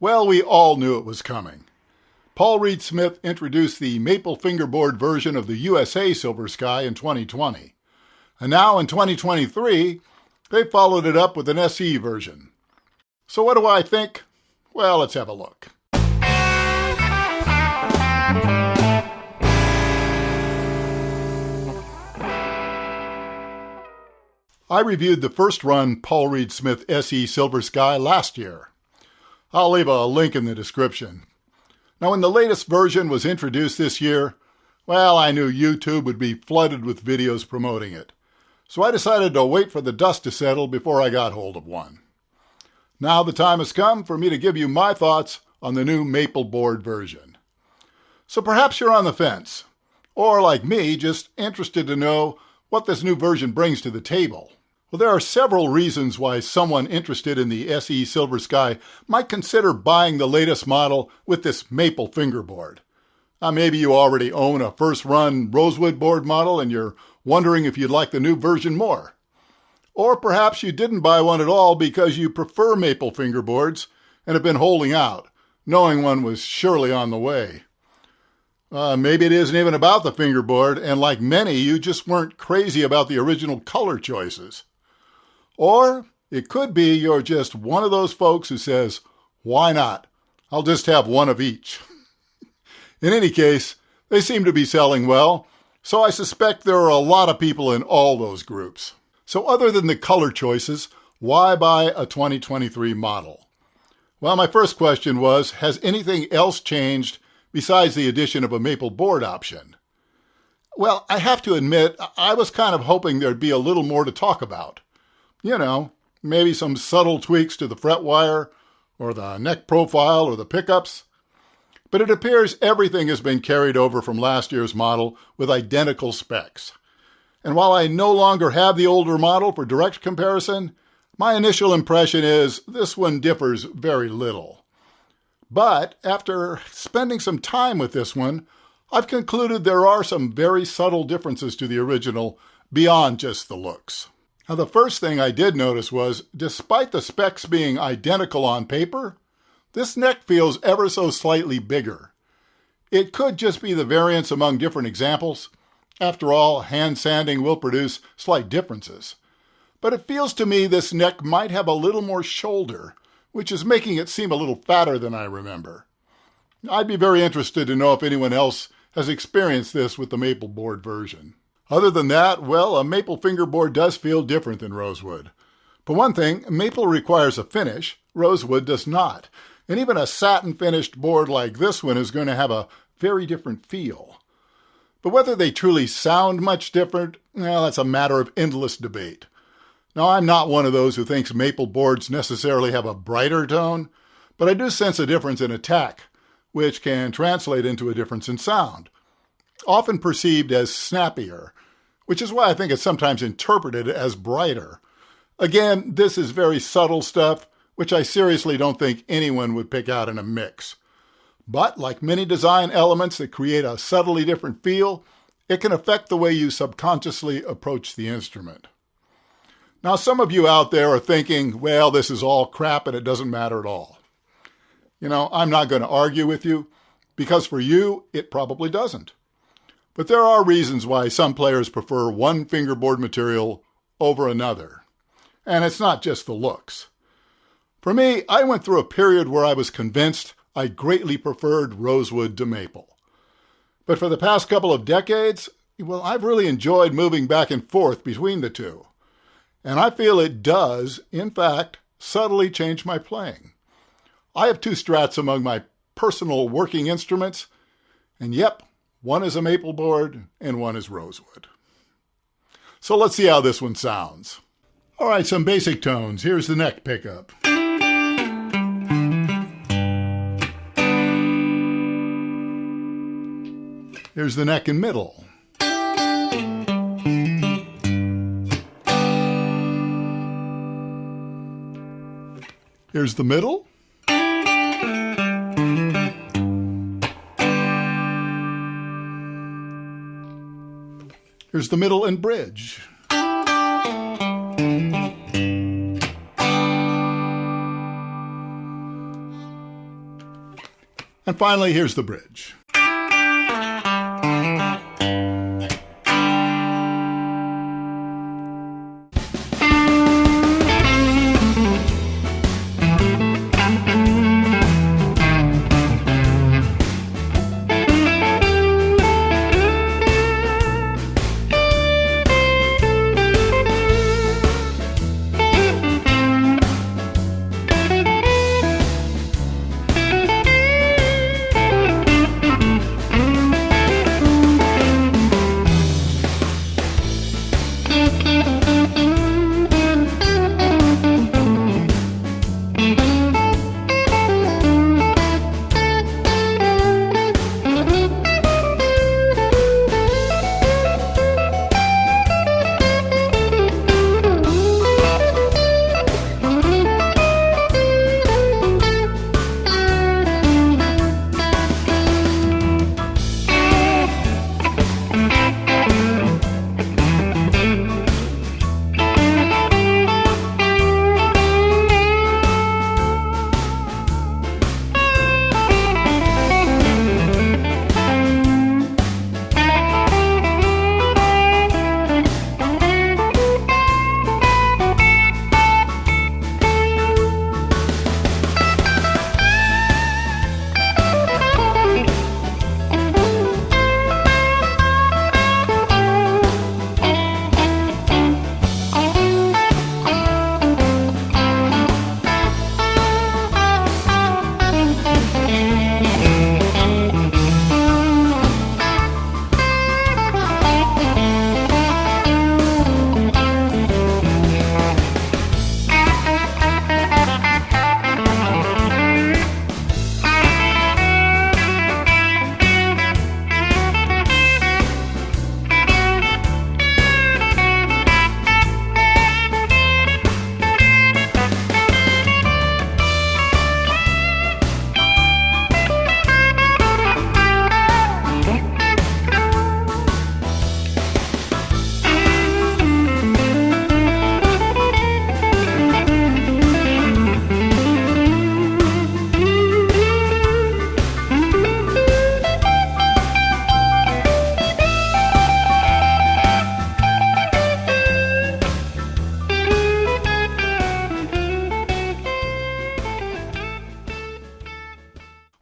Well, we all knew it was coming. Paul Reed Smith introduced the maple fingerboard version of the USA Silver Sky in 2020. And now in 2023, they followed it up with an SE version. So what do I think? Well, let's have a look. I reviewed the first run Paul Reed Smith SE Silver Sky last year. I'll leave a link in the description. Now, when the latest version was introduced this year, well, I knew YouTube would be flooded with videos promoting it. So I decided to wait for the dust to settle before I got hold of one. Now the time has come for me to give you my thoughts on the new maple board version. So perhaps you're on the fence, or like me, just interested to know what this new version brings to the table. Well, there are several reasons why someone interested in the SE Silver Sky might consider buying the latest model with this maple fingerboard. Maybe you already own a first-run rosewood board model and you're wondering if you'd like the new version more. Or perhaps you didn't buy one at all because you prefer maple fingerboards and have been holding out, knowing one was surely on the way. Maybe it isn't even about the fingerboard, and like many, you just weren't crazy about the original color choices. Or it could be you're just one of those folks who says, why not? I'll just have one of each. In any case, they seem to be selling well, so I suspect there are a lot of people in all those groups. So other than the color choices, why buy a 2023 model? Well, my first question was, has anything else changed besides the addition of a maple board option? Well, I have to admit, I was kind of hoping there'd be a little more to talk about. You know, maybe some subtle tweaks to the fret wire, or the neck profile, or the pickups. But it appears everything has been carried over from last year's model with identical specs. And while I no longer have the older model for direct comparison, my initial impression is this one differs very little. But after spending some time with this one, I've concluded there are some very subtle differences to the original beyond just the looks. Now, the first thing I did notice was, despite the specs being identical on paper, this neck feels ever so slightly bigger. It could just be the variance among different examples. After all, hand sanding will produce slight differences. But it feels to me this neck might have a little more shoulder, which is making it seem a little fatter than I remember. I'd be very interested to know if anyone else has experienced this with the maple board version. Other than that, well, a maple fingerboard does feel different than rosewood. For one thing, maple requires a finish, rosewood does not. And even a satin-finished board like this one is going to have a very different feel. But whether they truly sound much different, well, that's a matter of endless debate. Now, I'm not one of those who thinks maple boards necessarily have a brighter tone, but I do sense a difference in attack, which can translate into a difference in sound, often perceived as snappier, which is why I think it's sometimes interpreted as brighter. Again, this is very subtle stuff, which I seriously don't think anyone would pick out in a mix. But like many design elements that create a subtly different feel, it can affect the way you subconsciously approach the instrument. Now, some of you out there are thinking, well, this is all crap and it doesn't matter at all. You know, I'm not going to argue with you, because for you, it probably doesn't. But there are reasons why some players prefer one fingerboard material over another. And it's not just the looks. For me, I went through a period where I was convinced I greatly preferred rosewood to maple. But for the past couple of decades, well, I've really enjoyed moving back and forth between the two. And I feel it does, in fact, subtly change my playing. I have two Strats among my personal working instruments, and yep, one is a maple board and one is rosewood. So let's see how this one sounds. All right, some basic tones. Here's the neck pickup. Here's the neck and middle. Here's the middle. Here's the middle and bridge. And finally, here's the bridge.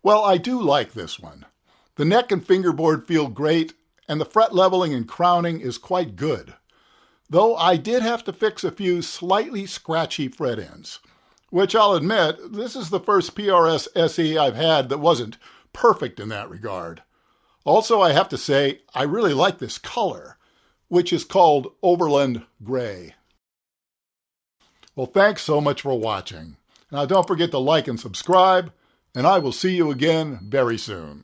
Well, I do like this one. The neck and fingerboard feel great, and the fret leveling and crowning is quite good. Though I did have to fix a few slightly scratchy fret ends, which I'll admit, this is the first PRS SE I've had that wasn't perfect in that regard. Also, I have to say, I really like this color, which is called Overland Gray. Well, thanks so much for watching. Now, don't forget to like and subscribe, and I will see you again very soon.